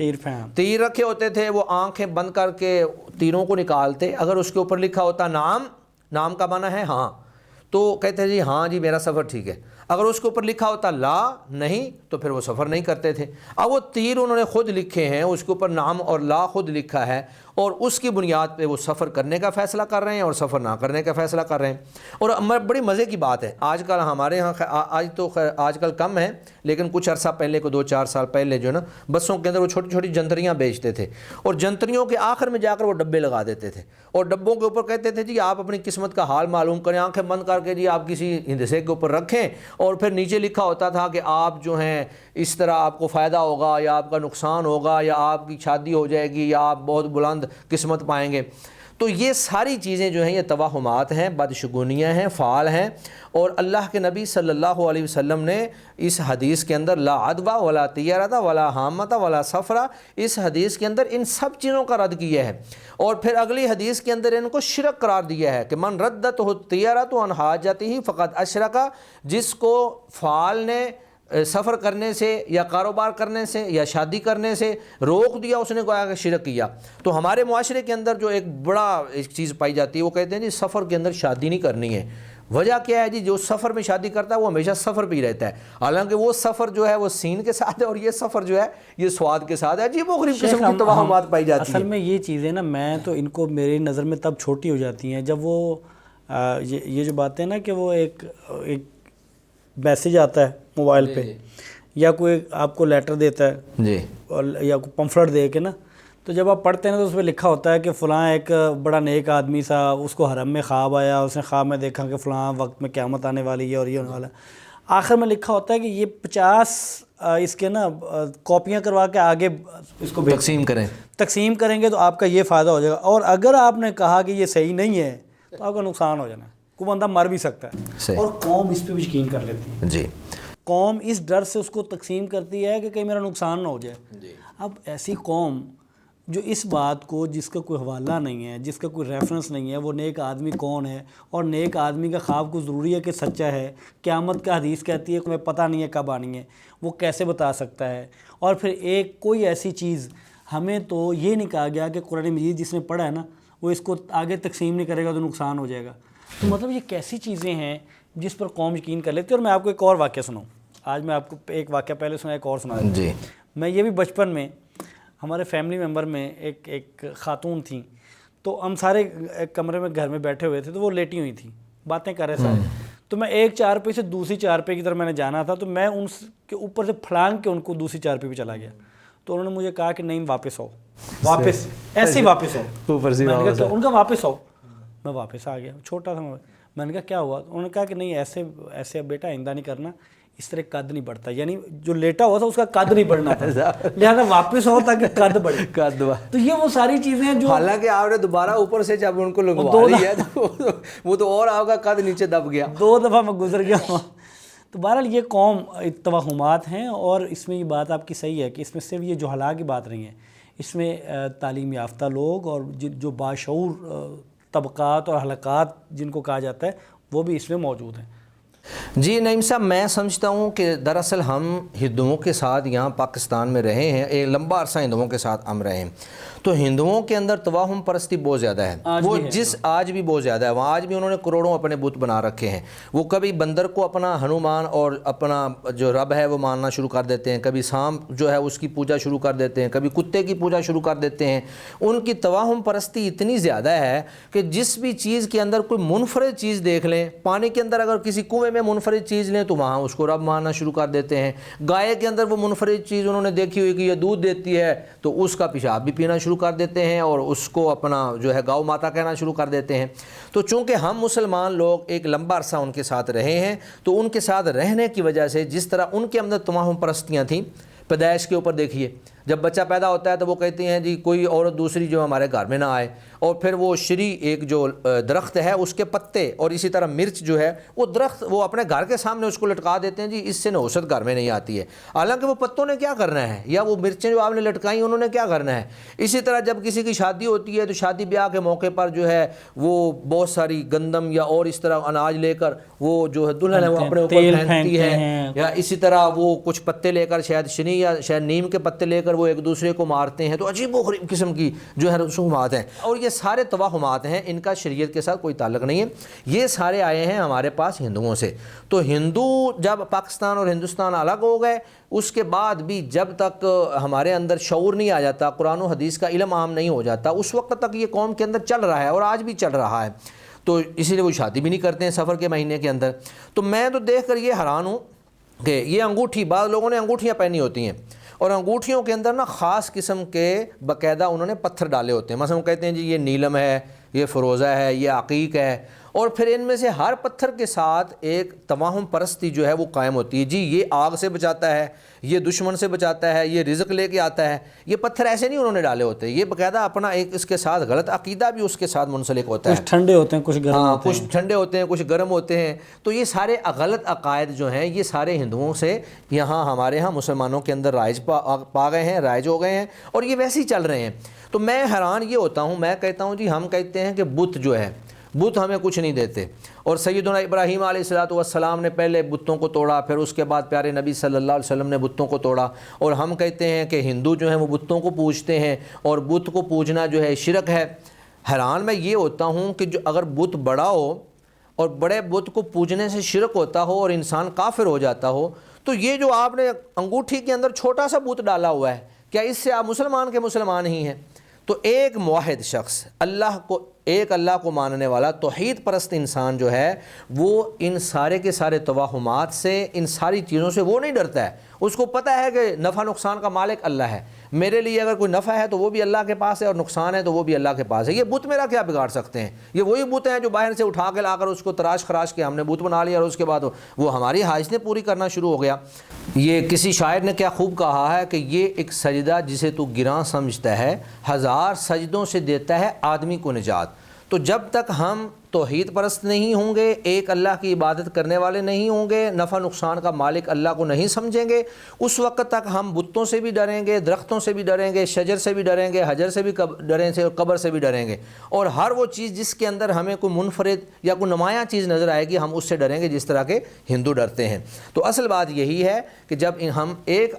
تیر رکھے ہوتے تھے، وہ آنکھیں بند کر کے تیروں کو نکالتے، اگر اس کے اوپر لکھا ہوتا نام، نام کا معنی ہے ہاں، تو کہتے ہیں جی ہاں جی میرا سفر ٹھیک ہے، اگر اس کے اوپر لکھا ہوتا لا نہیں تو پھر وہ سفر نہیں کرتے تھے۔ اب وہ تیر انہوں نے خود لکھے ہیں، اس کے اوپر نام اور لا خود لکھا ہے، اور اس کی بنیاد پہ وہ سفر کرنے کا فیصلہ کر رہے ہیں اور سفر نہ کرنے کا فیصلہ کر رہے ہیں۔ اور بڑی مزے کی بات ہے، آج کل ہمارے ہاں آج کل کم ہے، لیکن کچھ عرصہ پہلے کو 2-4 سال پہلے جو ہے نا بسوں کے اندر وہ چھوٹی چھوٹی جنتریاں بیچتے تھے، اور جنتریوں کے آخر میں جا کر وہ ڈبے لگا دیتے تھے، اور ڈبوں کے اوپر کہتے تھے جی آپ اپنی قسمت کا حال معلوم کریں، آنکھیں بند کر کے جی آپ کسی ہندسے کے اوپر رکھیں، اور پھر نیچے لکھا ہوتا تھا کہ آپ جو ہیں اس طرح آپ کو فائدہ ہوگا یا آپ کا نقصان ہوگا یا آپ کی شادی ہو جائے گی یا آپ بہت بلند قسمت پائیں گے۔ تو یہ ساری چیزیں جو ہیں یہ توہمات ہیں، بدشگونیاں ہیں، فعال ہیں، اور اللہ کے نبی صلی اللہ علیہ وسلم نے اس حدیث کے اندر لا عدوہ ولا طیرۃ ولا حامۃ ولا صفرہ، اس حدیث کے اندر ان سب چیزوں کا رد کیا ہے، اور پھر اگلی حدیث کے اندر ان کو شرک قرار دیا ہے کہ من ردتہ الطیرۃ عن حاجتہ فقد اشرک، جس کو فعال نے سفر کرنے سے یا کاروبار کرنے سے یا شادی کرنے سے روک دیا، اس نے گویا کہ شرک کیا۔ تو ہمارے معاشرے کے اندر جو ایک بڑا ایک چیز پائی جاتی ہے، وہ کہتے ہیں جی سفر کے اندر شادی نہیں کرنی ہے۔ وجہ کیا ہے جی؟ جو سفر میں شادی کرتا ہے وہ ہمیشہ سفر پہ ہی رہتا ہے، حالانکہ وہ سفر جو ہے وہ سین کے ساتھ ہے اور یہ سفر جو ہے یہ سواد کے ساتھ ہے۔ عجیب و غریب قسم کی توہمات پائی جاتی ہیں۔ اصل میں یہ چیزیں نا میں تو ان کو میری نظر میں تب چھوٹی ہو جاتی ہیں جب وہ یہ جو باتیں نا کہ وہ ایک میسیج آتا ہے موبائل پہ یا کوئی آپ کو لیٹر دیتا ہے جی، اور یا کوئی پمفلٹ دے کے نا، تو جب آپ پڑھتے ہیں تو اس پہ لکھا ہوتا ہے کہ فلاں ایک بڑا نیک آدمی سا، اس کو حرم میں خواب آیا، اس نے خواب میں دیکھا کہ فلاں وقت میں قیامت آنے والی ہے اور یہ ہونے والا ہے۔ آخر میں لکھا ہوتا ہے کہ یہ 50 اس کے نا کاپیاں کروا کے آگے اس کو تقسیم کریں گے تو آپ کا یہ فائدہ ہو جائے گا، اور اگر آپ نے کہا کہ یہ صحیح نہیں ہے تو آپ کا نقصان ہو جانا ہے، کوئی بندہ مر بھی سکتا ہے۔ اور قوم اس پہ بھی یقین کر لیتی ہے جی، قوم اس ڈر سے اس کو تقسیم کرتی ہے کہ کہیں میرا نقصان نہ ہو جائے۔ اب ایسی قوم جو اس بات کو جس کا کوئی حوالہ نہیں ہے, جس کا کوئی ریفرنس نہیں ہے, وہ نیک آدمی کون ہے اور نیک آدمی کا خواب کو ضروری ہے کہ سچا ہے, قیامت کا حدیث کہتی ہے کہ ہمیں پتہ نہیں ہے کب آنی ہے, وہ کیسے بتا سکتا ہے. اور پھر ایک کوئی ایسی چیز, ہمیں تو یہ نہیں کہا گیا کہ قرآن مجید جس نے پڑھا ہے نا وہ اس کو آگے تقسیم نہیں کرے گا تو نقصان ہو جائے گا. تو مطلب یہ کیسی چیزیں ہیں جس پر قوم یقین کر لیتی ہے. اور میں آپ کو ایک اور واقعہ سناؤں, آج میں آپ کو ایک واقعہ پہلے سنا, ایک اور سنا جی. میں یہ بھی بچپن میں ہمارے فیملی ممبر میں ایک خاتون تھیں, تو ہم سارے ایک کمرے میں گھر میں بیٹھے ہوئے تھے, تو وہ لیٹی ہوئی تھیں, باتیں کر رہے سارے. تو میں ایک چارپائی سے دوسری چارپائی کی طرف میں نے جانا تھا, تو میں ان کے اوپر سے پھلانگ کے ان کو دوسری چارپائی پہ چلا گیا. تو انہوں نے مجھے کہا کہ نہیں واپس آؤ, واپس ایسے ہی واپس آؤ. اوپر سے ان کا واپس آؤ. میں واپس آ گیا, چھوٹا تھا میں نے کہا کیا ہوا؟ انہوں نے کہا کہ نہیں ایسے بیٹا آئندہ نہیں کرنا, اس طرح قد نہیں بڑھتا. یعنی جو لیٹا ہوا تھا اس کا قد نہیں بڑھنا تھا, لہٰذا واپس ہو تاکہ قد بڑھے. تو یہ وہ ساری چیزیں ہیں جو, حالانکہ آپ نے دوبارہ اوپر سے جب ان کو لگوا لیا وہ تو اور آپ کا قد نیچے دب گیا. 2 دفعہ میں گزر گیا ہوں. تو بہرحال یہ قوم توہمات ہیں, اور اس میں یہ بات آپ کی صحیح ہے کہ اس میں صرف یہ جہلاء کی بات نہیں ہے, اس میں تعلیم یافتہ لوگ اور جو باشعور طبقات اور حلقات جن کو کہا جاتا ہے وہ بھی اس میں موجود ہیں. جی نعیم صاحب, میں سمجھتا ہوں کہ دراصل ہم ہندوؤں کے ساتھ یہاں پاکستان میں رہے ہیں, ایک لمبا عرصہ ہندوؤں کے ساتھ ہم رہے ہیں, تو ہندوؤں کے اندر توہم پرستی بہت زیادہ ہے. وہ آج بھی بہت زیادہ ہے. وہاں آج بھی انہوں نے کروڑوں اپنے بت بنا رکھے ہیں. وہ کبھی بندر کو اپنا ہنومان اور اپنا جو رب ہے وہ ماننا شروع کر دیتے ہیں, کبھی سانپ جو ہے اس کی پوجا شروع کر دیتے ہیں, کبھی کتے کی پوجا شروع کر دیتے ہیں. ان کی توہم پرستی اتنی زیادہ ہے کہ جس بھی چیز کے اندر کوئی منفرد چیز دیکھ لیں, پانی کے اندر اگر کسی کنویں میں منفرد چیز لیں تو وہاں اس کو رب ماننا شروع کر دیتے ہیں. گائے کے اندر وہ منفرد چیز انہوں نے دیکھی ہوئی کہ یہ دودھ دیتی ہے تو اس کا پیشاب بھی پینا شروع کر دیتے ہیں اور اس کو اپنا جو ہے گاؤ ماتا کہنا شروع کر دیتے ہیں. تو چونکہ ہم مسلمان لوگ ایک لمبا عرصہ ان کے ساتھ رہے ہیں, تو ان کے ساتھ رہنے کی وجہ سے جس طرح ان کے اندر توہم پرستیاں تھیں, پیدائش کے اوپر دیکھیے, جب بچہ پیدا ہوتا ہے تو وہ کہتے ہیں جی کوئی عورت دوسری جو ہمارے گھر میں نہ آئے, اور پھر وہ شری ایک جو درخت ہے اس کے پتے اور اسی طرح مرچ جو ہے وہ درخت وہ اپنے گھر کے سامنے اس کو لٹکا دیتے ہیں, جی اس سے نحوست گھر میں نہیں آتی ہے. حالانکہ وہ پتوں نے کیا کرنا ہے, یا وہ مرچیں جو آپ نے لٹکائیں انہوں نے کیا کرنا ہے. اسی طرح جب کسی کی شادی ہوتی ہے تو شادی بیاہ کے موقع پر جو ہے وہ بہت ساری گندم یا اور اس طرح اناج لے کر وہ جو ہے دلہن ہے وہ اپنے اوپر پھینکتی ہے, یا اسی طرح وہ کچھ پتے لے کر شاید شنی یا شاید نیم کے پتے لے کر وہ ایک دوسرے کو مارتے ہیں. تو عجیب و غریب قسم کی جو ہے رسومات ہیں, اور یہ سارے توہمات ہیں, ان کا شریعت کے ساتھ کوئی تعلق نہیں ہے. یہ سارے آئے ہیں ہمارے پاس ہندوؤں سے. تو ہندو جب پاکستان اور ہندوستان الگ ہو گئے, اس کے بعد بھی جب تک ہمارے اندر شعور نہیں آ جاتا, قرآن و حدیث کا علم عام نہیں ہو جاتا, اس وقت تک یہ قوم کے اندر چل رہا ہے اور آج بھی چل رہا ہے. تو اسی لیے وہ شادی بھی نہیں کرتے ہیں سفر کے مہینے کے اندر. تو میں تو دیکھ کر یہ حیران ہوں کہ یہ انگوٹھی, بعض لوگوں نے انگوٹھیاں پہنی ہوتی ہیں اور انگوٹھیوں کے اندر نا خاص قسم کے باقاعدہ انہوں نے پتھر ڈالے ہوتے ہیں. مثلا وہ کہتے ہیں جی یہ نیلم ہے, یہ فروزہ ہے, یہ عقیق ہے, اور پھر ان میں سے ہر پتھر کے ساتھ ایک توہم پرستی جو ہے وہ قائم ہوتی ہے. جی یہ آگ سے بچاتا ہے, یہ دشمن سے بچاتا ہے, یہ رزق لے کے آتا ہے. یہ پتھر ایسے نہیں انہوں نے ڈالے ہوتے, یہ باقاعدہ اپنا ایک اس کے ساتھ غلط عقیدہ بھی اس کے ساتھ منسلک ہوتا ہے. کچھ ٹھنڈے ہوتے ہیں, کچھ گرم ہوتے ہیں, کچھ ٹھنڈے ہوتے ہیں, کچھ گرم ہوتے ہیں. تو یہ سارے غلط عقائد جو ہیں یہ سارے ہندوؤں سے یہاں ہمارے ہاں مسلمانوں کے اندر رائج پا گئے ہیں, رائج ہو گئے ہیں, اور یہ ویسے ہی چل رہے ہیں. تو میں حیران یہ ہوتا ہوں, میں کہتا ہوں جی ہم کہتے ہیں کہ بت جو ہے, بت ہمیں کچھ نہیں دیتے, اور سیدنا ابراہیم علیہ السلام نے پہلے بتوں کو توڑا, پھر اس کے بعد پیارے نبی صلی اللہ علیہ وسلم نے بتوں کو توڑا, اور ہم کہتے ہیں کہ ہندو جو ہیں وہ بتوں کو پوجتے ہیں اور بت کو پوجنا جو ہے شرک ہے. حیران میں یہ ہوتا ہوں کہ جو اگر بت بڑا ہو اور بڑے بت کو پوجنے سے شرک ہوتا ہو اور انسان کافر ہو جاتا ہو, تو یہ جو آپ نے انگوٹھی کے اندر چھوٹا سا بت ڈالا ہوا ہے, کیا اس سے آپ مسلمان کے مسلمان ہی ہیں؟ تو ایک موحد شخص, ایک اللہ کو ماننے والا توحید پرست انسان جو ہے وہ ان سارے کے سارے توہمات سے, ان ساری چیزوں سے وہ نہیں ڈرتا ہے. اس کو پتہ ہے کہ نفع نقصان کا مالک اللہ ہے, میرے لیے اگر کوئی نفع ہے تو وہ بھی اللہ کے پاس ہے اور نقصان ہے تو وہ بھی اللہ کے پاس ہے. یہ بت میرا کیا بگاڑ سکتے ہیں؟ یہ وہی بت ہیں جو باہر سے اٹھا کے لا کر اس کو تراش خراش کے ہم نے بت بنا لیا, اور اس کے بعد وہ ہماری حاجتیں پوری کرنا شروع ہو گیا. یہ کسی شاعر نے کیا خوب کہا ہے کہ یہ ایک سجدہ جسے تو گراں سمجھتا ہے, 1000 سجدوں سے دیتا ہے آدمی کو نجات. تو جب تک ہم توحید پرست نہیں ہوں گے، ایک اللہ کی عبادت کرنے والے نہیں ہوں گے، نفع نقصان کا مالک اللہ کو نہیں سمجھیں گے، اس وقت تک ہم بتوں سے بھی ڈریں گے، درختوں سے بھی ڈریں گے، شجر سے بھی ڈریں گے، حجر سے بھی ڈریں گے، قبر سے بھی ڈریں گے، اور ہر وہ چیز جس کے اندر ہمیں کوئی منفرد یا کوئی نمایاں چیز نظر آئے گی ہم اس سے ڈریں گے، جس طرح کے ہندو ڈرتے ہیں۔ تو اصل بات یہی ہے کہ جب ہم ایک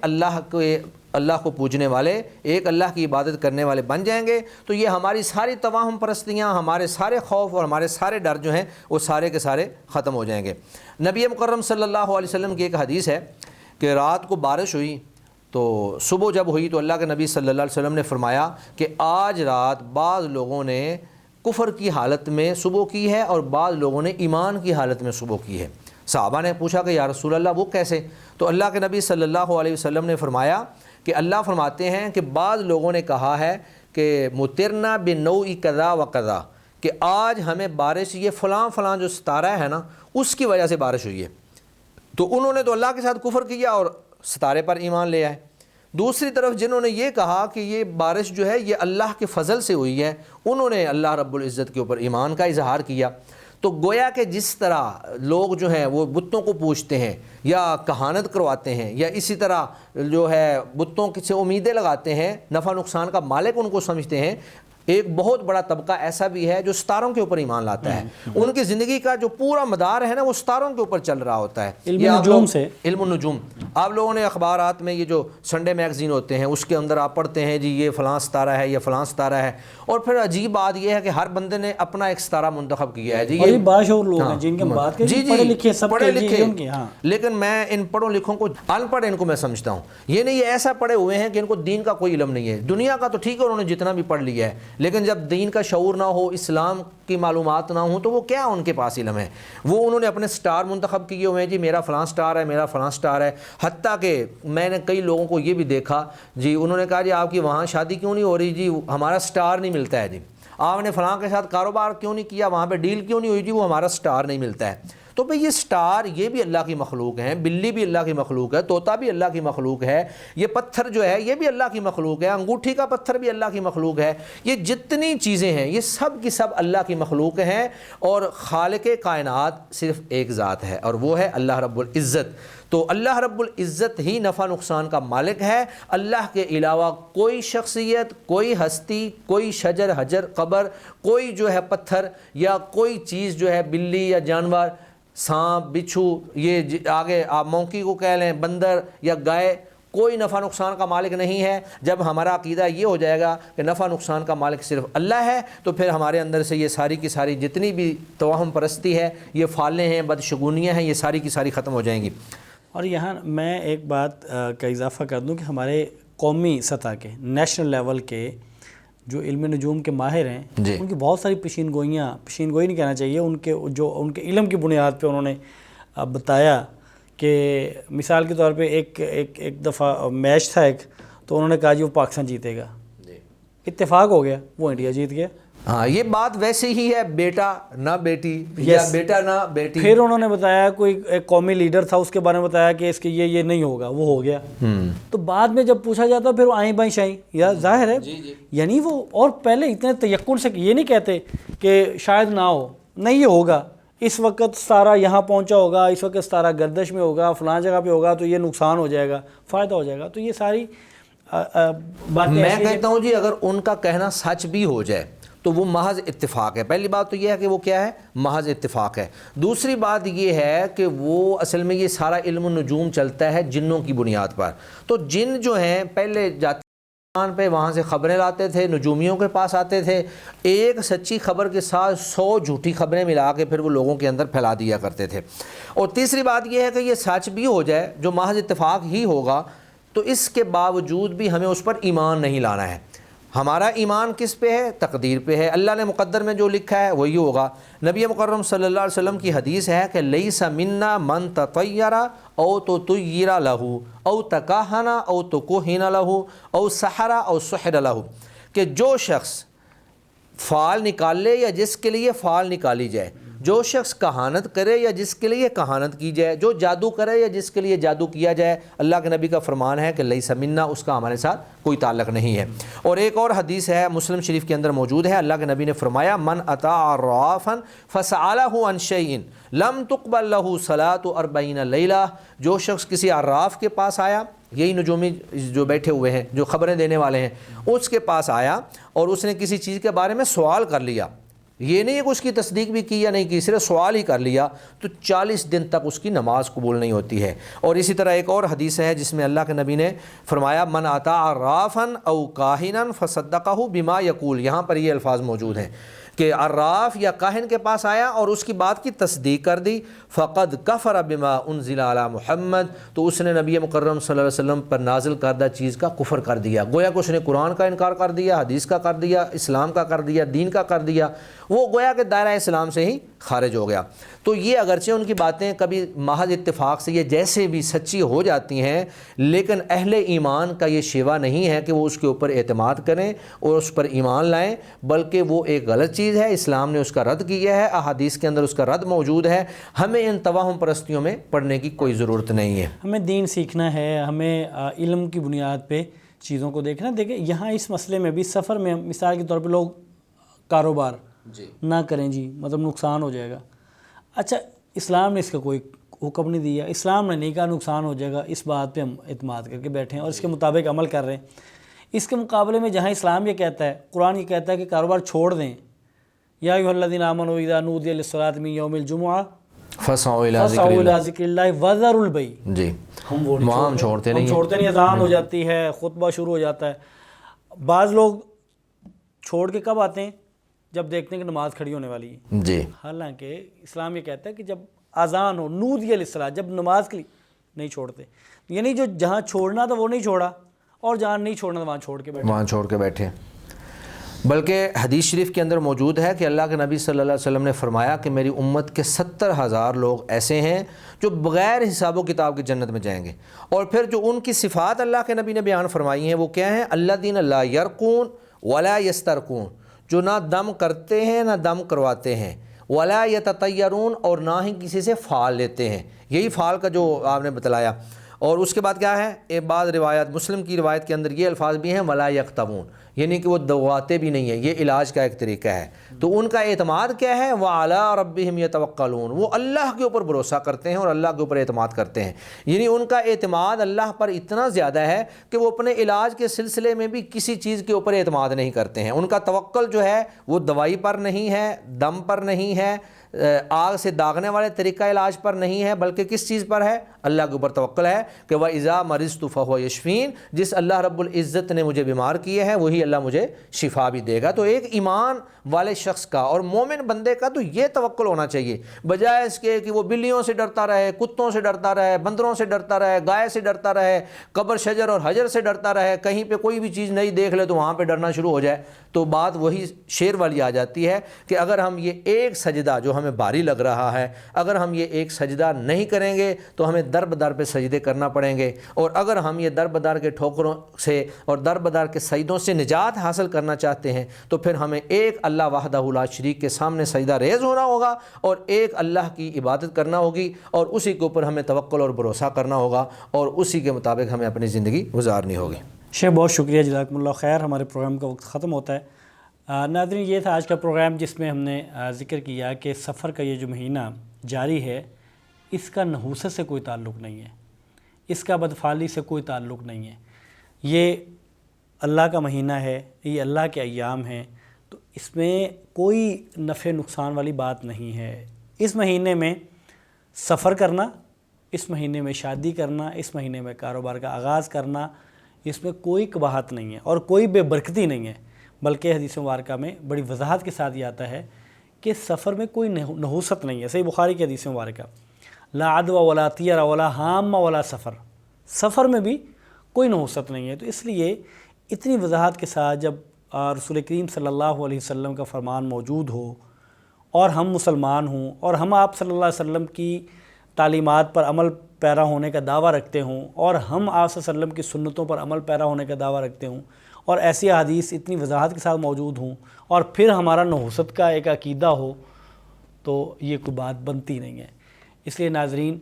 اللہ کو پوجنے والے، ایک اللہ کی عبادت کرنے والے بن جائیں گے تو یہ ہماری ساری توہم پرستیاں، ہمارے سارے خوف اور ہمارے سارے ڈر جو ہیں وہ سارے کے سارے ختم ہو جائیں گے۔ نبی مکرم صلی اللہ علیہ وسلم کی ایک حدیث ہے کہ رات کو بارش ہوئی تو صبح جب ہوئی تو اللہ کے نبی صلی اللہ علیہ وسلم نے فرمایا کہ آج رات بعض لوگوں نے کفر کی حالت میں صبح کی ہے اور بعض لوگوں نے ایمان کی حالت میں صبح کی ہے۔ صحابہ نے پوچھا کہ یا رسول اللہ وہ کیسے؟ تو اللہ کے نبی صلی اللہ علیہ وسلم نے فرمایا کہ اللہ فرماتے ہیں کہ بعض لوگوں نے کہا ہے کہ مترنا بنوع کذا و کذا، کہ آج ہمیں بارش یہ فلاں فلاں جو ستارہ ہے نا اس کی وجہ سے بارش ہوئی ہے، تو انہوں نے تو اللہ کے ساتھ کفر کیا اور ستارے پر ایمان لے آئے۔ دوسری طرف جنہوں نے یہ کہا کہ یہ بارش جو ہے یہ اللہ کے فضل سے ہوئی ہے، انہوں نے اللہ رب العزت کے اوپر ایمان کا اظہار کیا۔ تو گویا کہ جس طرح لوگ جو ہیں وہ بتوں کو پوجتے ہیں یا کہانت کرواتے ہیں یا اسی طرح جو ہے بتوں سے امیدیں لگاتے ہیں، نفع نقصان کا مالک ان کو سمجھتے ہیں، ایک بہت بڑا طبقہ ایسا بھی ہے جو ستاروں کے اوپر ایمان لاتا ہے، ان کی زندگی کا جو پورا مدار ہے نا وہ ستاروں کے اوپر چل رہا ہوتا ہے، علم النجوم سے۔ علم النجوم آپ لوگوں نے اخبارات میں یہ جو سنڈے میگزین ہوتے ہیں اس کے اندر آپ پڑھتے ہیں جی یہ فلاں ستارہ ہے، یہ فلاں ستارہ ہے، اور پھر عجیب بات یہ ہے کہ ہر بندے نے اپنا ایک ستارہ منتخب کیا ہے جی، یہ باشعور لوگ ہیں جن کے بات کے پڑھے لکھے سب پڑھے لکھے، ہاں، لیکن میں ان پڑھوں لکھوں کو ان پڑھ ان کو میں سمجھتا ہوں، یہ نہیں یہ ایسا پڑھے ہوئے ہیں کہ ان کو دین کا کوئی علم نہیں ہے، دنیا کا تو ٹھیک ہے انہوں نے جتنا بھی پڑھ لیا ہے، لیکن جب دین کا شعور نہ ہو، اسلام کی معلومات نہ ہوں تو وہ کیا ان کے پاس علم ہے؟ وہ انہوں نے اپنے سٹار منتخب کیے ہوئے ہیں جی میرا فلاں سٹار ہے، میرا فلاں سٹار ہے، حتیٰ کہ میں نے کئی لوگوں کو یہ بھی دیکھا جی انہوں نے کہا جی آپ کی وہاں شادی کیوں نہیں ہو رہی جی ہمارا سٹار نہیں ملتا ہے، جی آپ نے فلاں کے ساتھ کاروبار کیوں نہیں کیا وہاں پہ ڈیل کیوں نہیں ہوئی جی وہ ہمارا سٹار نہیں ملتا ہے۔ تو بھئی یہ سٹار یہ بھی اللہ کی مخلوق ہیں، بلی بھی اللہ کی مخلوق ہے، طوطا بھی اللہ کی مخلوق ہے، یہ پتھر جو ہے یہ بھی اللہ کی مخلوق ہے، انگوٹھی کا پتھر بھی اللہ کی مخلوق ہے، یہ جتنی چیزیں ہیں یہ سب کی سب اللہ کی مخلوق ہیں، اور خالق کائنات صرف ایک ذات ہے اور وہ ہے اللہ رب العزت۔ تو اللہ رب العزت ہی نفع نقصان کا مالک ہے، اللہ کے علاوہ کوئی شخصیت، کوئی ہستی، کوئی شجر حجر قبر، کوئی جو ہے پتھر یا کوئی چیز جو ہے بلی یا جانور، سانپ بچھو، یہ آگے آپ مونکی کو کہہ لیں، بندر یا گائے، کوئی نفع نقصان کا مالک نہیں ہے۔ جب ہمارا عقیدہ یہ ہو جائے گا کہ نفع نقصان کا مالک صرف اللہ ہے تو پھر ہمارے اندر سے یہ ساری کی ساری جتنی بھی توہم پرستی ہے، یہ فالیں ہیں، بدشگونیاں ہیں، یہ ساری کی ساری ختم ہو جائیں گی۔ اور یہاں میں ایک بات کا اضافہ کر دوں کہ ہمارے قومی سطح کے نیشنل لیول کے جو علم نجوم کے ماہر ہیں ان کی بہت ساری پیشین گوئی نہیں کہنا چاہیے، ان کے علم کی بنیاد پہ انہوں نے بتایا کہ مثال کے طور پہ ایک دفعہ میچ تھا ایک، تو انہوں نے کہا جی وہ پاکستان جیتے گا، اتفاق ہو گیا وہ انڈیا جیت گیا۔ ہاں یہ بات ویسے ہی ہے، بیٹا نہ بیٹی یا بیٹا نہ بیٹی۔ پھر انہوں نے بتایا کوئی ایک قومی لیڈر تھا اس کے بارے میں بتایا کہ اس کے یہ نہیں ہوگا، وہ ہو گیا۔ تو بعد میں جب پوچھا جاتا پھر وہ آئیں بائیں شائیں، یا ظاہر ہے یعنی وہ اور پہلے اتنے تیقن سے یہ نہیں کہتے کہ شاید نہ ہو، نہیں یہ ہوگا، اس وقت ستارہ یہاں پہنچا ہوگا، اس وقت ستارہ گردش میں ہوگا، فلاں جگہ پہ ہوگا تو یہ نقصان ہو جائے گا، فائدہ ہو جائے گا۔ تو یہ ساری باتیں میں کہتا ہوں جی اگر ان کا کہنا سچ بھی ہو جائے تو وہ محض اتفاق ہے۔ پہلی بات تو یہ ہے کہ وہ کیا ہے، محض اتفاق ہے۔ دوسری بات یہ ہے کہ وہ اصل میں یہ سارا علم النجوم چلتا ہے جنوں کی بنیاد پر، تو جن جو ہیں پہلے جاتے پہ وہاں سے خبریں لاتے تھے، نجومیوں کے پاس آتے تھے، ایک سچی خبر کے ساتھ 100 جھوٹی خبریں ملا کے پھر وہ لوگوں کے اندر پھیلا دیا کرتے تھے۔ اور تیسری بات یہ ہے کہ یہ سچ بھی ہو جائے جو محض اتفاق ہی ہوگا تو اس کے باوجود بھی ہمیں اس پر ایمان نہیں لانا ہے۔ ہمارا ایمان کس پہ ہے؟ تقدیر پہ ہے، اللہ نے مقدر میں جو لکھا ہے وہی ہوگا۔ نبی مکرم صلی اللہ علیہ وسلم کی حدیث ہے کہ لیس منا من تطیر او تطیر لہ او تکہن او تکہن لہ او سحر او سحر لہ، کہ جو شخص فال نکال لے یا جس کے لیے فال نکالی جائے، جو شخص کہانت کرے یا جس کے لیے کہانت کی جائے، جو جادو کرے یا جس کے لیے جادو کیا جائے، اللہ کے نبی کا فرمان ہے کہ لیس منا، اس کا ہمارے ساتھ کوئی تعلق نہیں ہے۔ اور ایک اور حدیث ہے مسلم شریف کے اندر موجود ہے، اللہ کے نبی نے فرمایا من اتی عرافا فسألہ عن شیء لم تقبل له صلاة 40 لیلہ، جو شخص کسی عراف کے پاس آیا، یہی نجومی جو بیٹھے ہوئے ہیں جو خبریں دینے والے ہیں، اس کے پاس آیا اور اس نے کسی چیز کے بارے میں سوال کر لیا، یہ نہیں ہے کہ اس کی تصدیق بھی کی یا نہیں کی، صرف سوال ہی کر لیا، تو 40 دن تک اس کی نماز قبول نہیں ہوتی ہے۔ اور اسی طرح ایک اور حدیث ہے جس میں اللہ کے نبی نے فرمایا من اتی عرافا او کاہنا فصدقہ بما یقول، یہاں پر یہ الفاظ موجود ہیں کہ عراف یا کاہن کے پاس آیا اور اس کی بات کی تصدیق کر دی، فقد کفر بما انزل علی محمد، تو اس نے نبی مکرم صلی اللہ علیہ وسلم پر نازل کردہ چیز کا کفر کر دیا، گویا کہ اس نے قرآن کا انکار کر دیا، حدیث کا کر دیا، اسلام کا کر دیا، دین کا کر دیا، وہ گویا کہ دائرہ اسلام سے ہی خارج ہو گیا۔ تو یہ اگرچہ ان کی باتیں کبھی محض اتفاق سے یہ جیسے بھی سچی ہو جاتی ہیں، لیکن اہل ایمان کا یہ شیوا نہیں ہے کہ وہ اس کے اوپر اعتماد کریں اور اس پر ایمان لائیں، بلکہ وہ ایک غلط چیز ہے، اسلام نے اس کا رد کیا ہے، احادیث کے اندر اس کا رد موجود ہے، ہمیں ان توہم پرستیوں میں پڑھنے کی کوئی ضرورت نہیں ہے۔ ہمیں دین سیکھنا ہے، ہمیں علم کی بنیاد پہ چیزوں کو دیکھنا۔ دیکھیں یہاں اس مسئلے میں بھی سفر میں مثال کے طور پہ لوگ کاروبار نہ کریں جی، مطلب نقصان ہو جائے گا، اچھا اسلام نے اس کا کوئی حکم نہیں دیا، اسلام نے نہیں کہا نقصان ہو جائے گا، اس بات پہ ہم اعتماد کر کے بیٹھے ہیں اور اس کے مطابق عمل کر رہے ہیں۔ اس کے مقابلے میں جہاں اسلام یہ کہتا ہے، قرآن یہ کہتا ہے کہ کاروبار چھوڑ دیں، یا ایھا الذین آمنوا اذا نودی للصلاۃ من یوم الجمعہ فسعوا الی ذکر اللہ وذروا البیع، جی ہم وہ وہاں چھوڑتے نہیں، اذان ہو جاتی ہے، خطبہ شروع ہو جاتا ہے، بعض لوگ چھوڑ کے کب آتے ہیں؟ جب دیکھتے ہیں کہ نماز کھڑی ہونے والی ہے، جی حالانکہ اسلام یہ کہتا ہے کہ جب اذان ہو، نودی للصلاۃ، جب نماز کے لیے نہیں چھوڑتے، یعنی جو جہاں چھوڑنا تھا وہ نہیں چھوڑا اور جہاں نہیں چھوڑنا تھا وہاں چھوڑ کے بیٹھے۔ بلکہ حدیث شریف کے اندر موجود ہے کہ اللہ کے نبی صلی اللہ علیہ وسلم نے فرمایا کہ میری امت کے 70,000 لوگ ایسے ہیں جو بغیر حساب و کتاب کے جنت میں جائیں گے، اور پھر جو ان کی صفات اللہ کے نبی نے بیان فرمائی ہیں وہ کیا ہیں؟ الذین لا یرقون ولا یسترقون، جو نہ دم کرتے ہیں نہ دم کرواتے ہیں، ولا یتطیرون، اور نہ ہی کسی سے فال لیتے ہیں، یہی فال کا جو آپ نے بتلایا۔ اور اس کے بعد کیا ہے؟ ایک بعض روایت مسلم کی روایت کے اندر یہ الفاظ بھی ہیں ولا یختمون، یعنی کہ وہ دواتے بھی نہیں ہیں، یہ علاج کا ایک طریقہ ہے۔ تو ان کا اعتماد کیا ہے؟ وعلی ربہم یتوکلون، وہ اللہ کے اوپر بھروسہ کرتے ہیں اور اللہ کے اوپر اعتماد کرتے ہیں، یعنی ان کا اعتماد اللہ پر اتنا زیادہ ہے کہ وہ اپنے علاج کے سلسلے میں بھی کسی چیز کے اوپر اعتماد نہیں کرتے ہیں۔ ان کا توکل جو ہے وہ دوائی پر نہیں ہے، دم پر نہیں ہے، آگ سے داغنے والے طریقہ علاج پر نہیں ہے، بلکہ کس چیز پر ہے؟ اللہ کے اوپر توکل ہے کہ وَإِذَا مَرِضْتُ فَهُوَ يَشْفِينِ، جس اللہ رب العزت نے مجھے بیمار کیے ہیں وہی اللہ مجھے شفا بھی دے گا۔ تو ایک ایمان والے شخص کا اور مومن بندے کا تو یہ توکل ہونا چاہیے، بجائے اس کے کہ وہ بلیوں سے ڈرتا رہے، کتوں سے ڈرتا رہے، بندروں سے ڈرتا رہے، گائے سے ڈرتا رہے، قبر شجر اور حجر سے ڈرتا رہے، کہیں پہ کوئی بھی چیز نہیں دیکھ لے تو وہاں پہ ڈرنا شروع ہو جائے، تو بات وہی شعر والی آ جاتی ہے کہ اگر ہم یہ ایک سجدہ جو ہمیں بھاری لگ رہا ہے، اگر ہم یہ ایک سجدہ نہیں کریں گے تو ہمیں در بدر پہ سجدے کرنا پڑیں گے، اور اگر ہم یہ در بدر کے ٹھوکروں سے اور در بدر کے سجدوں سے نجات حاصل کرنا چاہتے ہیں تو پھر ہمیں ایک اللہ وحدہ لا شریک کے سامنے سجدہ ریز ہونا ہوگا اور ایک اللہ کی عبادت کرنا ہوگی، اور اسی کے اوپر ہمیں توکل اور بھروسہ کرنا ہوگا، اور اسی کے مطابق ہمیں اپنی زندگی گزارنی ہوگی۔ شیخ بہت شکریہ، جزاکم اللہ خیر۔ ہمارے پروگرام کا وقت ختم ہوتا ہے۔ ناظرین، یہ تھا آج کا پروگرام جس میں ہم نے ذکر کیا کہ سفر کا یہ جو مہینہ جاری ہے اس کا نحوست سے کوئی تعلق نہیں ہے، اس کا بدفعلی سے کوئی تعلق نہیں ہے، یہ اللہ کا مہینہ ہے، یہ اللہ کے ایام ہیں، تو اس میں کوئی نفع نقصان والی بات نہیں ہے۔ اس مہینے میں سفر کرنا، اس مہینے میں شادی کرنا، اس مہینے میں کاروبار کا آغاز کرنا، اس میں کوئی قباحت نہیں ہے اور کوئی بے برکتی نہیں ہے، بلکہ حدیث مبارکہ میں بڑی وضاحت کے ساتھ یہ آتا ہے کہ سفر میں کوئی نحوست نہیں ہے۔ صحیح بخاری کی حدیث مبارکہ، لا عدوى ولا طیر ولا حام ولا سفر، سفر میں بھی کوئی نحوست نہیں ہے۔ تو اس لیے اتنی وضاحت کے ساتھ جب رسول کریم صلی اللہ علیہ وسلم کا فرمان موجود ہو اور ہم مسلمان ہوں اور ہم آپ صلی اللہ علیہ وسلم کی تعلیمات پر عمل پیرا ہونے کا دعویٰ رکھتے ہوں اور ہم آپ صلی اللہ علیہ وسلم کی سنتوں پر عمل پیرا ہونے کا دعویٰ رکھتے ہوں اور ایسی احادیث اتنی وضاحت کے ساتھ موجود ہوں اور پھر ہمارا نحوست کا ایک عقیدہ ہو، تو یہ کوئی بات بنتی نہیں ہے۔ اس لیے ناظرین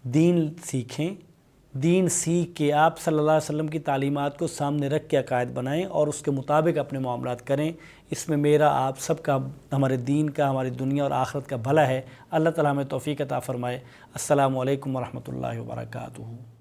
دین سیکھیں، دین سیکھ کے آپ صلی اللہ علیہ وسلم کی تعلیمات کو سامنے رکھ کے عقائد بنائیں اور اس کے مطابق اپنے معاملات کریں۔ اس میں میرا آپ سب کا، ہمارے دین کا، ہماری دنیا اور آخرت کا بھلا ہے۔ اللہ تعالیٰ ہمیں توفیق عطا فرمائے۔ السلام علیکم ورحمۃ اللہ وبرکاتہ۔